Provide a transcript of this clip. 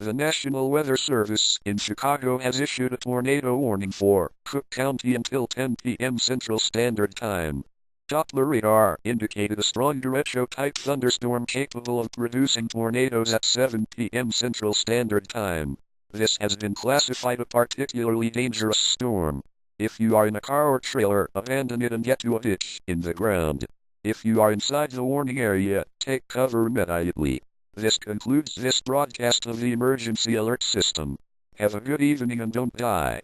The National Weather Service in Chicago has issued a tornado warning for Cook County until 10 p.m. Central Standard Time. Doppler radar indicated a strong derecho-type thunderstorm capable of producing tornadoes at 7 p.m. Central Standard Time. This has been classified a particularly dangerous storm. If you are in a car or trailer, abandon it and get to a ditch in the ground. If you are inside the warning area, take cover immediately. This concludes this broadcast of the Emergency Alert System. Have a good evening and don't die.